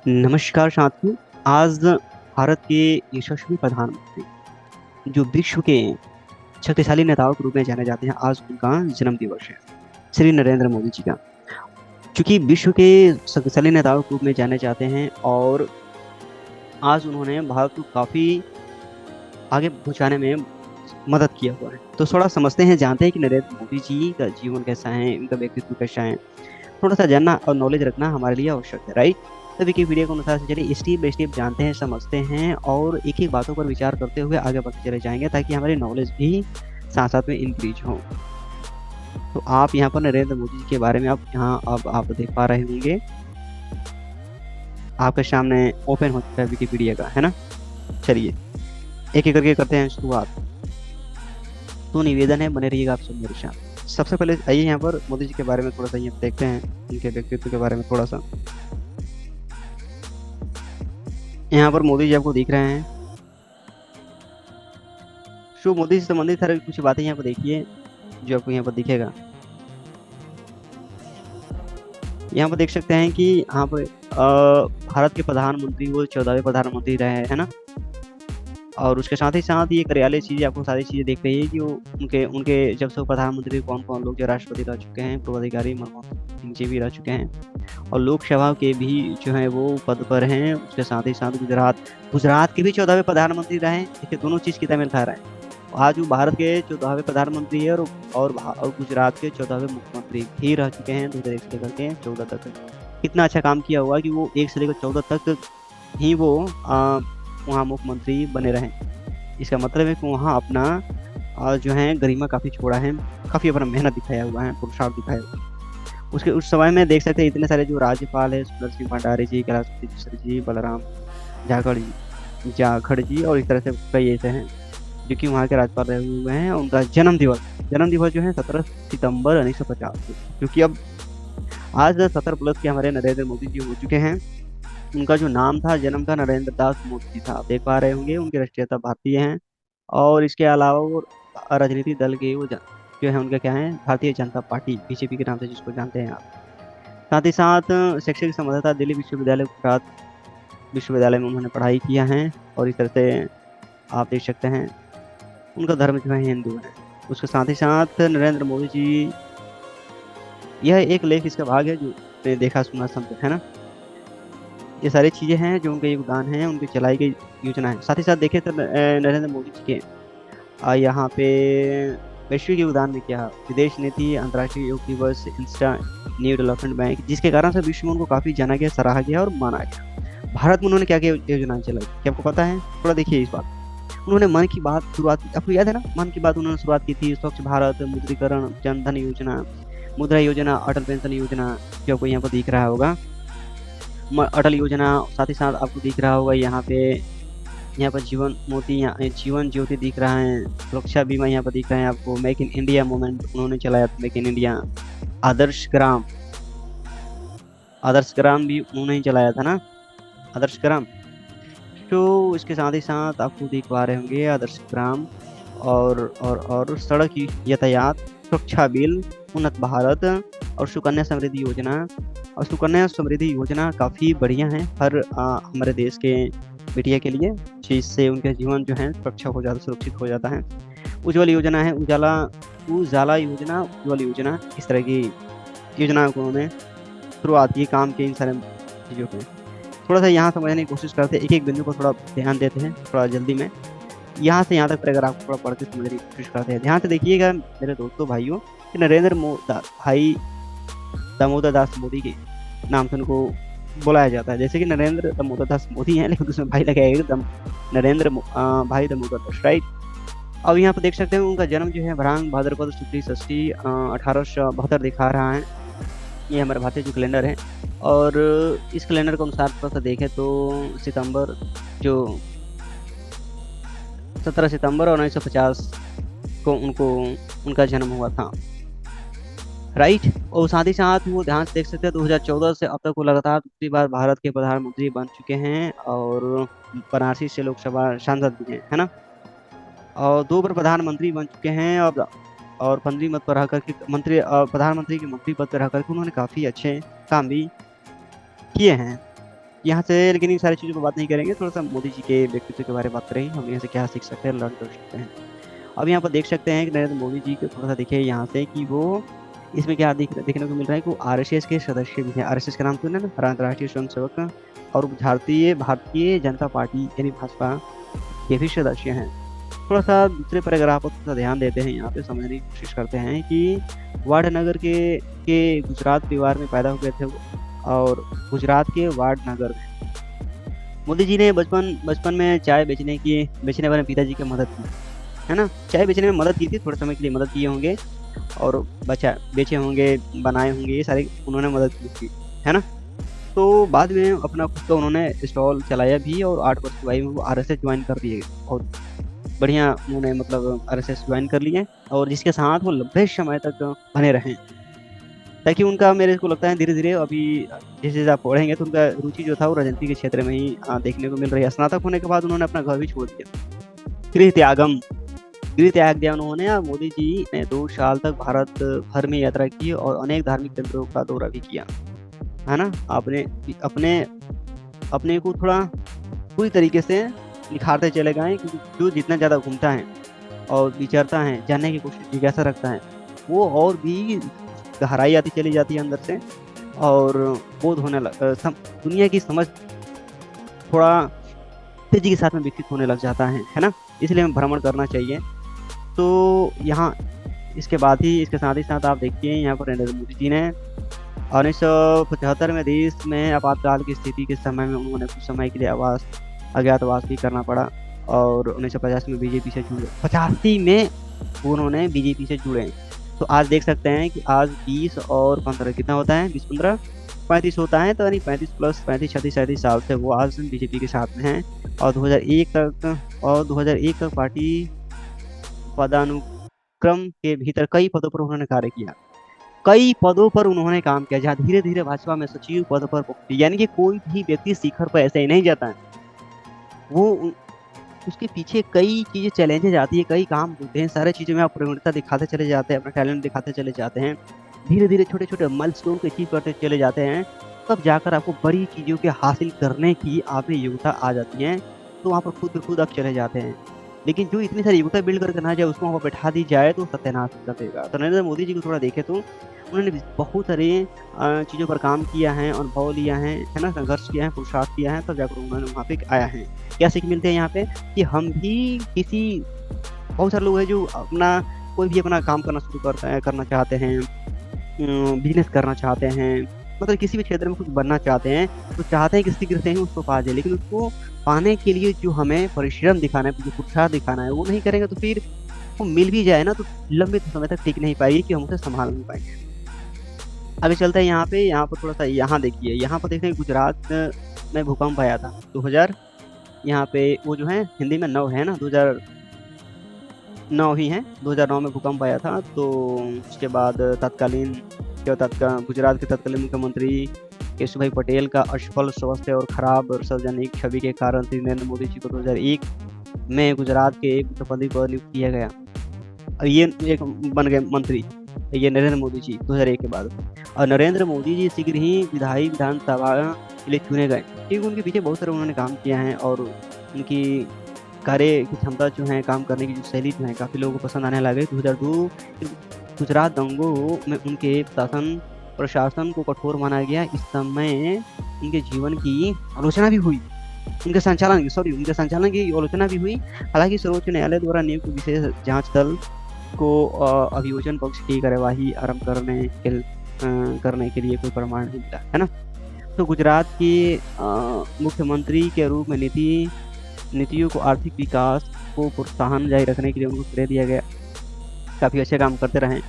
नमस्कार साथियों। आज भारत के यशस्वी प्रधानमंत्री जो विश्व के शक्तिशाली नेताओं के रूप में जाने जाते हैं, आज उनका जन्म दिवस है, श्री नरेंद्र मोदी जी का। क्योंकि विश्व के शक्तिशाली नेताओं के रूप में जाने जाते हैं और आज उन्होंने भारत को काफी आगे पहुंचाने में मदद किया हुआ है। तो थोड़ा समझते हैं, जानते हैं कि नरेंद्र मोदी जी का जीवन कैसा है, उनका व्यक्तित्व कैसा है। थोड़ा सा जानना और नॉलेज रखना हमारे लिए आवश्यक है, राइट। तो विकिपीडिया के अनुसार से चलिए स्टेप बाय स्टेप जानते हैं, समझते हैं और एक एक बातों पर विचार करते हुए आगे बढ़ते चले जाएंगे, ताकि हमारी नॉलेज भी साथ साथ में इंक्रीज हो। तो आप यहाँ पर नरेंद्र मोदी जी के बारे में आप यहाँ अब आप देख पा रहे होंगे, आपके सामने ओपन हो चुका है विकिपीडिया का, है ना। चलिए एक एक करके करते हैं शुरुआत। तो निवेदन है, बने रहिएगा आप सब मेरे साथ। सबसे पहले आइए यहाँ पर मोदी जी के बारे में थोड़ा सा ये देखते हैं, उनके व्यक्तित्व के बारे में थोड़ा सा। यहाँ पर मोदी जी आपको दिख रहे हैं। शो मोदी से संबंधित सारी कुछ बातें यहाँ पर देखिए जो आपको यहाँ पर दिखेगा। यहाँ पर देख सकते हैं कि यहाँ पर भारत के प्रधानमंत्री वो 14वें प्रधानमंत्री रहे हैं, है ना। और उसके साथ ही साथ ये कार्यालय चीजें आपको सारी चीजें देख रही है कि वो उनके उनके जब से वो प्रधानमंत्री कौन कौन लोग जो राष्ट्रपति रह चुके हैं, पूर्व अधिकारी मनमोहन सिंह जी भी रह चुके हैं और लोकसभा के भी जो है वो पद पर हैं। उसके साथ ही साथ गुजरात गुजरात के भी 14वें प्रधानमंत्री रहे। देखिए दोनों चीज कितना मेल खा रहा है। आज वो भारत के 14वें प्रधानमंत्री है और गुजरात के 14वें मुख्यमंत्री भी रह चुके हैं 2001 से लेकर के 14 तक। कितना अच्छा काम किया हुआ कि वो 1 से लेकर 14 तक ही वो वहाँ मुख्यमंत्री बने रहे। इसका मतलब है कि वहाँ अपना जो है गरिमा काफी छोड़ा है, काफी अपना मेहनत दिखाया हुआ है, पुरुषार्थ दिखाया हुआ है। उसके उस समय में देख सकते हैं इतने सारे जो राज्यपाल है, सुंदर सिंह भंडारी जी, कैलाशपति मिश्र जी, बलराम जाखड़ जी और इस तरह से कई ऐसे हैं जो कि वहाँ के राज्यपाल रहे हुए हैं। उनका जन्म दिवस जो है 17 सितंबर 1950, क्योंकि अब आज 17+ के हमारे नरेंद्र मोदी जी हो चुके हैं। उनका जो नाम था जन्म का नरेंद्र दास मोदी था, आप देख पा रहे होंगे। उनकी राष्ट्रीयता भारतीय है और इसके अलावा वो राजनीतिक दल के जो है उनका क्या है, भारतीय जनता पार्टी बीजेपी के नाम से जिसको जानते हैं आप। साथ ही साथ शैक्षिक संबद्धता दिल्ली विश्वविद्यालय गुजरात विश्वविद्यालय में उन्होंने पढ़ाई किया है और इस तरह से आप देख सकते हैं उनका धर्म जो है हिंदू है। उसके साथ ही साथ नरेंद्र मोदी जी, यह एक लेख इसका भाग है जो मैंने देखा सुना समझा, है ना। ये सारी चीजें हैं जो उनके योगदान है, उनकी चलाई गई योजना है। साथ ही साथ देखें तो नरेंद्र मोदी जी के यहाँ पे वैश्विक योगदान में क्या है, विदेश नीति, अंतर्राष्ट्रीय योग दिवस, इंस्टा न्यू डेवलपमेंट बैंक, जिसके कारण से विश्व में उनको काफी जाना गया, सराहा गया और माना गया। भारत में उन्होंने क्या क्या योजनाएं चलाई, क्या आपको पता है? थोड़ा देखिए इस बात। उन्होंने मन की बात शुरुआत की, आपको याद है ना, मन की बात उन्होंने शुरुआत की थी। स्वच्छ भारत, मुद्रीकरण, जनधन योजना, मुद्रा योजना, अटल पेंशन योजना जो आपको यहाँ पर दिख रहा होगा, अटल योजना। साथ ही साथ आपको दिख रहा होगा यहाँ पर जीवन मोती, यहाँ जीवन ज्योति दिख रहा है, सुरक्षा बीमा यहाँ पर दिख रहा है आपको। मेक इन इंडिया मूवमेंट उन्होंने चलाया था, make in India. Adarsh Gram भी उन्होंने ही चलाया था ना, आदर्श ग्राम। तो इसके साथ ही साथ आपको देख पा रहे होंगे आदर्श ग्राम और सड़क यातायात, सुरक्षा बिल, उन्नत भारत और सुकन्या समृद्धि योजना। और सुकन्या समृद्धि योजना काफ़ी बढ़िया है हर हमारे देश के बेटिया के लिए, जिससे उनका जीवन जो है सुरक्षा हो जाता, सुरक्षित हो जाता है। उज्ज्वल योजना है, उजाला योजना, उज्ज्वल योजना, इस तरह की योजनाओं को उन्होंने शुरुआत की, काम के इन सारे चीज़ों पे। थोड़ा सा यहाँ समझने की कोशिश करते हैं, एक एक बिंदु पर थोड़ा ध्यान देते हैं, थोड़ा जल्दी में यहाँ से यहाँ तक पर अगर आप थोड़ा पढ़ के समझने की कोशिश करते हैं। ध्यान से देखिएगा मेरे दोस्तों भाइयों, कि नरेंद्र भाई दामोदर दास मोदी के नाम से उनको बुलाया जाता है। जैसे कि नरेंद्र दामोदर दास मोदी हैं, लेकिन उसमें भाई लगाएगा नरेंद्र भाई दामोदर दास, राइट। अब यहाँ पर देख सकते हैं उनका जन्म जो है भ्रांग भाद्रपद शुक्ल षष्ठी 1872 दिखा रहा है। ये हमारे भारतीय जो कैलेंडर है, और इस कैलेंडर के अनुसार थोड़ा सा देखें तो सितंबर जो 17 सितंबर 1950 को उनका जन्म हुआ था, राइट। और साथ ही साथ वो ध्यान से देख सकते हैं 2014 से अब तक वो लगातार दूसरी बार भारत के प्रधानमंत्री बन चुके हैं और वाराणसी से लोकसभा सांसद भी हैं, है ना। और 2 बार प्रधानमंत्री बन चुके हैं और 15 मत पर रह करके प्रधानमंत्री के मंत्री पद पर रह करके उन्होंने काफ़ी अच्छे काम भी किए हैं। यहाँ से लेकिन इन सारी चीज़ों पर बात नहीं करेंगे, थोड़ा-सा मोदी जी के व्यक्तित्व के बारे में बात करेंगे, हम यहाँ से क्या सीख सकते हैं, लर्न कर सकते हैं। अब यहाँ पर देख सकते हैं कि नरेंद्र मोदी जी को थोड़ा-सा देखिए यहाँ से कि वो इसमें क्या देखने को मिल रहा है कि वो आरएसएस के सदस्य भी हैं। आरएसएस का नाम सुना है ना? राष्ट्रीय स्वयंसेवक, और भारतीय भारतीय जनता पार्टी यानी भाजपा के भी सदस्य हैं। थोड़ा-सा दूसरे पैराग्राफ पर थोड़ा ध्यान देते हैं, यहाँ पे समझने की कोशिश करते हैं कि वाडनगर के गुजरात परिवार में पैदा हुए थे वो, और गुजरात के वाडनगर में मोदी जी ने बचपन में चाय बेचने वाले पिताजी की मदद की, है ना? चाय बेचने में मदद की थी, थोड़े समय के लिए मदद किए होंगे और बेचे होंगे, बनाए होंगे, ये सारी उन्होंने मदद की थी, है ना? तो बाद में अपना खुद का उन्होंने स्टॉल चलाया भी, और 8 वर्ष की आयु में वो आरएसएस ज्वाइन कर दिए, और बढ़िया उन्होंने मतलब आरएसएस ज्वाइन कर लिए, और जिसके साथ वो लंबे समय तक बने रहे, ताकि उनका, मेरे को लगता है धीरे-धीरे अभी जैसे-जैसे आप पढ़ेंगे तो उनका रुचि जो था वो राजनीति के क्षेत्र में ही देखने को मिल रही है। स्नातक होने के बाद उन्होंने अपना घर भी छोड़ दिया। गृह त्याग दिया उन्होंने, और मोदी जी ने 2 साल तक भारत भर में यात्रा की और अनेक धार्मिक केंद्रों का दौरा भी किया, है ना? आपने अपने अपने को थोड़ा पूरी तरीके से निखारते चले गए, क्योंकि जो जितना ज़्यादा घूमता है और विचरता है, जानने की कोशिश जिज्ञासा रखता है, वो और भी गहराई आती चली जाती है अंदर से, और बोध होने दुनिया की समझ थोड़ा तेज़ी के साथ में विकसित होने लग जाता है ना? इसलिए हमें भ्रमण करना चाहिए। तो यहाँ इसके साथ ही साथ आप देखिए यहाँ पर नरेंद्र मोदी जी ने 1975 में देश में आपातकाल की स्थिति के समय में उन्होंने कुछ समय के लिए अज्ञातवास भी करना पड़ा, और 1985 में बीजेपी से जुड़े। 85 में उन्होंने बीजेपी से जुड़े। तो आज देख सकते हैं कि आज 20 और 15 कितना होता है? 20-15 35 होता है, तो यानी 35 प्लस 35 36 साल से वो आज बीजेपी के साथ में हैं, और 2001 तक पार्टी पदानुक्रम के भीतर कई पदों पर उन्होंने कार्य किया। कई पदों पर उन्होंने काम किया, जहाँ धीरे-धीरे भाजपा में सचिव पद पर पहुँचे। यानी कि कोई भी व्यक्ति शिखर पर ऐसे ही नहीं जाता है। वो उसके पीछे कई चीज़ें चैलेंजेस आती है, कई काम होते हैं, सारी चीज़ों में आप प्रवीणता दिखाते चले जाते हैं, अपना टैलेंट दिखाते चले जाते हैं। धीरे-धीरे छोटे-छोटे माइलस्टोन को अचीव करते चले जाते हैं, तब जाकर आपको बड़ी चीज़ों के हासिल करने की आप में योग्यता आ जाती है, तो वहाँ पर खुद ब खुद आप चले जाते हैं। लेकिन जो इतनी सारी योग्यता बिल्ड करके ना जाए, उसको वहाँ पर बैठा दी जाए तो सत्यानाश कर देगा। तो नरेंद्र मोदी जी को थोड़ा देखें तो उन्होंने बहुत सारी चीज़ों पर काम किया है, अनुभव लिया है ना? संघर्ष किया है, पुरुषार्थ किया है, तब जाकर उन्होंने वहाँ पे आया है। क्या सीख मिलते हैं यहाँ पे? कि हम भी बहुत सारे लोग हैं जो कोई भी अपना काम करना चाहते हैं, बिज़नेस करना चाहते हैं, मतलब किसी भी क्षेत्र में कुछ बनना चाहते हैं, तो चाहते हैं कि शीघ्र से ही उसको पा जाए, लेकिन उसको पाने के लिए जो हमें परिश्रम दिखाना है, जो पुरुषार्थ दिखाना है, वो नहीं करेंगे तो फिर वो मिल भी जाए ना, तो लंबे समय तक टिक नहीं पाएगी, कि हम उसे संभाल नहीं पाएँगे। आगे चलते हैं यहाँ पर थोड़ा-सा यहाँ देखिए, यहाँ पर देखते हैं गुजरात में भूकंप आया था 2000, यहाँ पे वो जो है हिंदी में 9 है ना, 2009 ही है, 2009 में भूकंप आया था। तो उसके बाद गुजरात के तत्कालीन मुख्यमंत्री केशुभाई पटेल का असफल स्वास्थ्य और खराब सार्वजनिक छवि के कारण श्री नरेंद्र मोदी जी को 2001 में गुजरात के एक मुख्यमंत्री पद नियुक्त किया गया, और ये एक बन गए मंत्री, ये नरेंद्र मोदी जी 2001 के बाद। और नरेंद्र मोदी जी शीघ्र ही विधानसभा के लिए चुने गए, क्योंकि उनके पीछे बहुत सारे उन्होंने काम किया है, और उनकी कार्य की क्षमता जो है, काम करने की जो शैली जो है, काफ़ी लोगों को पसंद आने लगे। 2002 गुजरात दंगों में उनके प्रशासन को कठोर माना गया। इस समय उनके जीवन की आलोचना भी हुई, उनके संचालन की आलोचना भी हुई। हालांकि सर्वोच्च न्यायालय द्वारा नियुक्त विशेष जांच दल को अभियोजन पक्ष की कार्यवाही आरंभ करने के लिए कोई प्रमाण नहीं मिला, है ना? तो गुजरात के मुख्यमंत्री के रूप में नीतियों को आर्थिक विकास को प्रोत्साहन जारी रखने के लिए उनको श्रेय दिया गया। काफ़ी अच्छे काम करते रहे।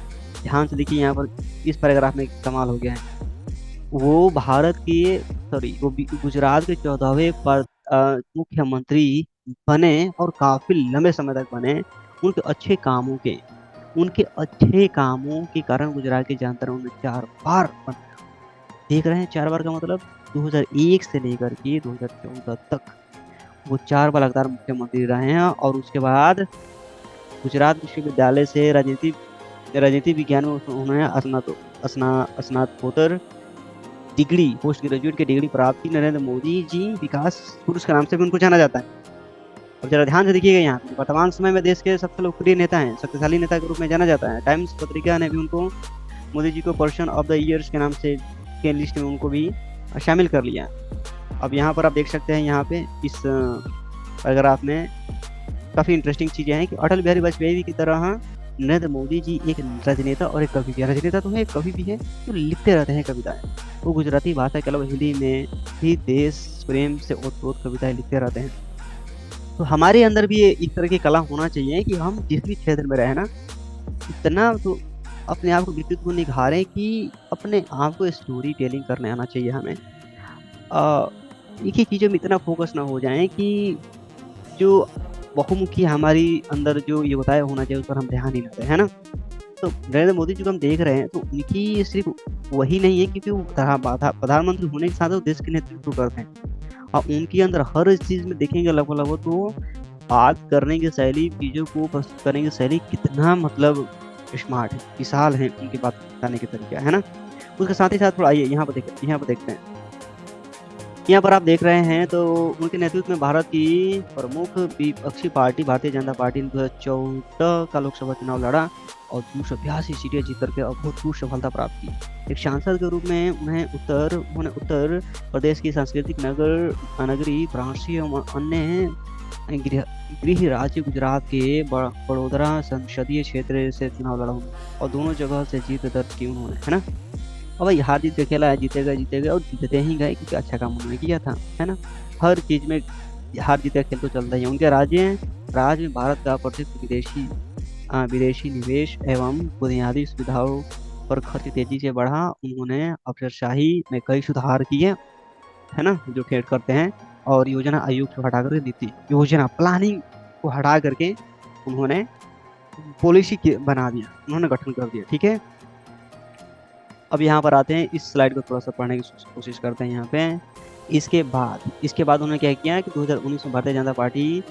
ध्यान से देखिए, यहाँ पर इस पैराग्राफ में कमाल हो गया है। वो गुजरात के 14वें मुख्यमंत्री बने, और काफ़ी लंबे समय तक बने। उनके अच्छे कामों के कारण गुजरात के जनता ने उन्हें 4 बार देख रहे हैं। 4 बार का मतलब 2001 से लेकर के 2014 तक वो 4 बार लगातार मुख्यमंत्री रहे हैं। और उसके बाद गुजरात विश्वविद्यालय से राजनीति विज्ञान में उन्होंने स्नातकोत्तर डिग्री, पोस्ट ग्रेजुएट की डिग्री प्राप्त की नरेंद्र मोदी जी विकास पुरुष के नाम से भी उनको जाना जाता है। अब जरा ध्यान से देखिएगा, यहाँ पे वर्तमान समय में देश के सबसे लोकप्रिय नेता हैं, शक्तिशाली नेता के रूप में जाना जाता है। टाइम्स पत्रिका ने भी उनको मोदी जी को पर्सन ऑफ द ईयर्स के नाम से के लिस्ट में उनको भी शामिल कर लिया। अब यहाँ पर आप देख सकते हैं, यहाँ पे इस पैराग्राफ में काफ़ी इंटरेस्टिंग चीज़ें हैं कि अटल बिहारी वाजपेयी की तरह नरेंद्र मोदी जी एक राजनेता और एक कवि भी है। राजनेता तो है, एक कवि भी है, तो लिखते रहते हैं कविताएं। वो गुजराती भाषा के अलावा हिंदी में भी देश प्रेम से ओत-प्रोत कविताएं लिखते रहते हैं। तो हमारे अंदर भी इस तरह की कला होना चाहिए कि हम जिस भी क्षेत्र में रहे ना, इतना तो अपने आप को व्यक्तित्व को निखारें कि अपने आप को स्टोरी टेलिंग करने आना चाहिए हमें। एक ही चीज़ों में इतना फोकस ना हो जाएं कि जो बहुमुखी हमारी अंदर जो योग्यता होना चाहिए उस पर हम ध्यान ही ना दें, है ना? तो नरेंद्र मोदी जी को हम देख रहे हैं, तो उनकी सिर्फ वही नहीं है क्योंकि वो प्रधानमंत्री होने के साथ वो देश के नेतृत्व करते हैं और उनके अंदर हर चीज़ में देखेंगे लगभग तो बात करने की शैली, चीज़ों को प्रस्तुत करने की शैली कितना मतलब स्मार्ट है, विशाल है उनकी बात बताने के तरीका, है ना? उसके साथ ही साथ थोड़ा आइए यहाँ पर देखते हैं। यहाँ पर आप देख रहे हैं तो उनके नेतृत्व में भारत की प्रमुख विपक्षी पार्टी भारतीय जनता पार्टी ने 2014 का लोकसभा चुनाव लड़ा और 282 सीटें जीत करके अभूतपूर्व सफलता प्राप्त की। एक सांसद के रूप में उन्होंने उत्तर प्रदेश की सांस्कृतिक नगरी वाराणसी एवं अन्य गृह राज्य गुजरात के बड़ोदरा संसदीय क्षेत्र से चुनाव लड़ा और दोनों जगह से जीत दर्ज की उन्होंने, है ना? और भाई हार जीत का खेला है, जीते गए और जीतते ही गए क्योंकि अच्छा काम उन्होंने किया था, है ना? हर चीज़ में हार जीत का खेल तो चलता ही है। उनके राज्य में भारत का प्रत्यक्ष विदेशी निवेश एवं बुनियादी सुविधाओं पर खर्च तेजी से बढ़ा। उन्होंने अफसरशाही में कई सुधार किए, है ना, जो खेल करते हैं, और योजना आयोग को हटा करके नीति योजना प्लानिंग को हटा करके उन्होंने पॉलिसी बना दिया, उन्होंने गठन कर दिया, ठीक है। अब यहाँ पर आते हैं, इस स्लाइड को थोड़ा सा पढ़ने की कोशिश करते हैं यहाँ पे। इसके बाद उन्होंने क्या किया कि 2019 में भारतीय जनता पार्टी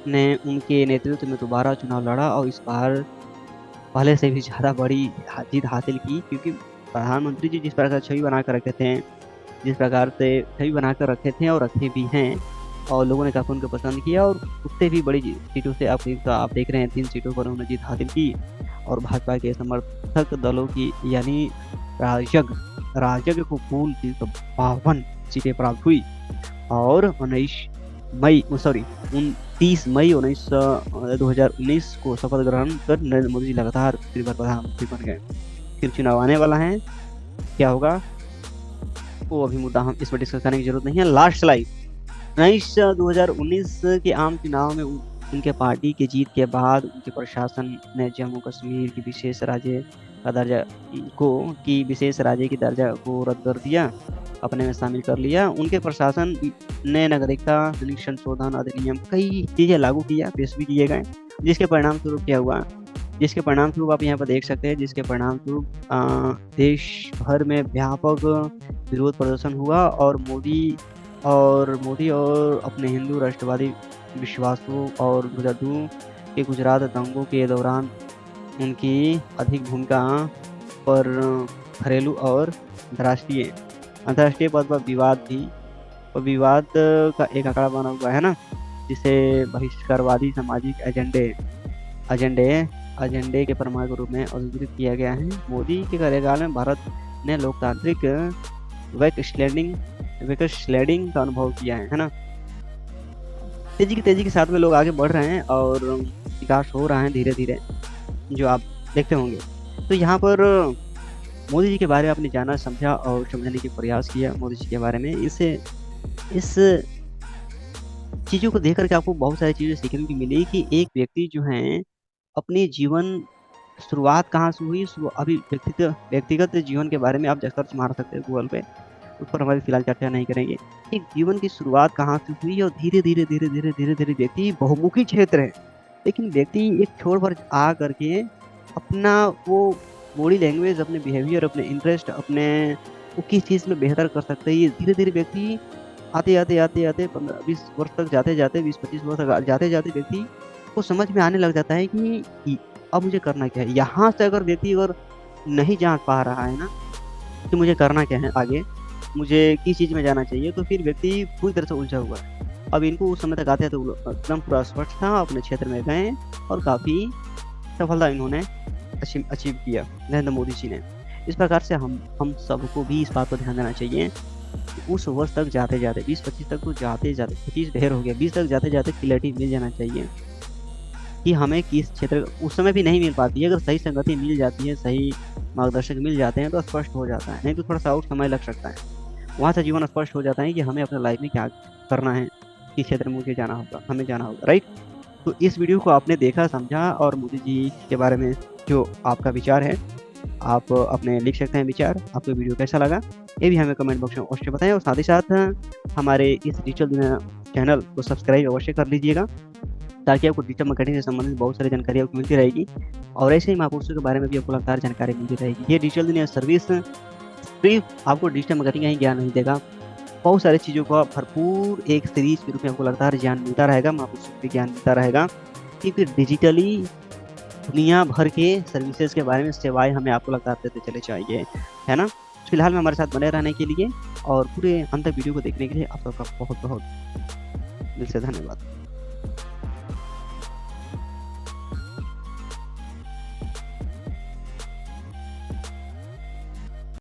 ने उनके नेतृत्व में दोबारा चुनाव लड़ा और इस बार पहले से भी ज़्यादा बड़ी जीत हासिल की, क्योंकि प्रधानमंत्री जी जिस प्रकार छवि बना कर रखे थे और रखे भी हैं, और लोगों ने काफ़ी उनको पसंद किया और उससे भी बड़ी सीटों से आप देख रहे हैं 3 सीटों पर उन्होंने जीत हासिल की और भाजपा के समर्थक दलों की यानी राजग को कुल 352 सीटें प्राप्त हुई और 29 मई 2019 को शपथ ग्रहण कर नरेंद्र मोदी जी लगातार प्रधानमंत्री बन गए। फिर चुनाव आने वाला है, क्या होगा वो अभी मुद्दा हम इस पर डिस्कस करने की जरूरत नहीं है। Last slide. 2019 के आम चुनाव में उनके पार्टी की जीत के बाद उनके प्रशासन ने जम्मू कश्मीर की विशेष राज्य की दर्जा को रद्द कर दिया, अपने में शामिल कर लिया। उनके प्रशासन ने नागरिकता संशोधन अधिनियम कई चीज़ें लागू किया, पेश भी किए गए, जिसके परिणाम स्वरूप क्या हुआ, जिसके परिणाम स्वरूप आप यहाँ पर देख सकते हैं, जिसके परिणाम स्वरूप देश भर में व्यापक विरोध प्रदर्शन हुआ और मोदी और अपने हिंदू राष्ट्रवादी विश्वासों और 2002 के गुजरात दंगों के दौरान उनकी अधिक भूमिका पर घरेलू और अंतर्राष्ट्रीय पद पर विवाद भी और विवाद का एक आंकड़ा बना हुआ है ना, जिसे बहिष्कारवादी सामाजिक एजेंडे के प्रमाण के रूप में अधिकृत किया गया है। मोदी के कार्यकाल में भारत ने लोकतांत्रिक वैकस्लैडिंग का अनुभव किया है ना। तेजी के साथ में लोग आगे बढ़ रहे हैं और विकास हो रहा है धीरे धीरे, जो आप देखते होंगे। तो यहाँ पर मोदी जी के बारे में आपने जाना, समझा और समझने की प्रयास किया मोदी जी के बारे में। इस चीज़ों को देख करके आपको बहुत सारी चीज़ें सीखने की मिली कि एक व्यक्ति जो है अपनी जीवन शुरुआत कहाँ से हुई, अभी व्यक्तिगत जीवन के बारे में आप सर्च मार सकते हैं गूगल पे, उस पर हमारी फिलहाल चर्चा नहीं करेंगे। एक जीवन की शुरुआत कहाँ से हुई और धीरे धीरे व्यक्ति बहुमुखी क्षेत्र है, लेकिन व्यक्ति एक छोर पर आ करके अपना वो बॉडी लैंग्वेज, अपने बिहेवियर, अपने इंटरेस्ट, अपने वो किस चीज़ में बेहतर कर सकते हैं, ये धीरे धीरे व्यक्ति आते 15-20 वर्ष तक जाते 20-25 वर्ष तक जाते व्यक्ति को समझ में आने लग जाता है कि अब मुझे करना क्या है। यहाँ से अगर व्यक्ति नहीं जान पा रहा है ना कि मुझे करना क्या है आगे, मुझे किस चीज़ में जाना चाहिए, तो फिर व्यक्ति पूरी तरह से उलझा हुआ है। अब इनको उस समय तक आते हैं तो एकदम पूरा स्पष्ट था, अपने क्षेत्र में गए और काफ़ी सफलता इन्होंने अचीव किया नरेंद्र मोदी जी ने। इस प्रकार से हम सबको भी इस बात पर ध्यान देना चाहिए कि उस वर्ष तक जाते-जाते 20-25 तक तो जाते-जाते 25 ढेर हो गया, 20 तक जाते-जाते क्लैरिटी मिल जाना चाहिए कि हमें किस क्षेत्र उस समय भी नहीं मिल पाती है, अगर सही संगति मिल जाती है, सही मार्गदर्शक मिल जाते हैं तो स्पष्ट हो जाता है, नहीं तो थोड़ा-सा और समय लग सकता है। वहाँ से जीवन स्पष्ट हो जाता है कि हमें अपने लाइफ में क्या करना है, किस क्षेत्र में मुझे जाना होगा, हमें जाना होगा, राइट? तो इस वीडियो को आपने देखा, समझा और मोदी जी के बारे में जो आपका विचार है, आप अपने लिख सकते हैं विचार। आपको वीडियो कैसा लगा, ये भी हमें कमेंट बॉक्स में अवश्य बताएँ और साथ ही साथ हमारे इस डिजिटल दुनिया चैनल को सब्सक्राइब अवश्य कर लीजिएगा, ताकि आपको डिजिटल मार्केटिंग से संबंधित बहुत सारी जानकारी आपको मिलती रहेगी और ऐसे ही महापुरुषों के बारे में भी आपको लगातार जानकारी मिलती रहेगी। ये डिजिटल दुनिया सर्विस सिर्फ आपको डिजिटल मार्केटिंग का ही ज्ञान नहीं देगा, बहुत सारी चीज़ों का भरपूर एक सीरीज के रूप में आपको लगातार ज्ञान मिलता रहेगा, महापुरुषों से ज्ञान मिलता रहेगा कि फिर डिजिटली दुनिया भर के सर्विसेज के बारे में सेवाएँ हमें आपको लगातार देते चले जाएँगे, है ना? फिलहाल में हमारे साथ बने रहने के लिए और पूरे अंत तक वीडियो को देखने के लिए आप सबका बहुत-बहुत दिल से धन्यवाद।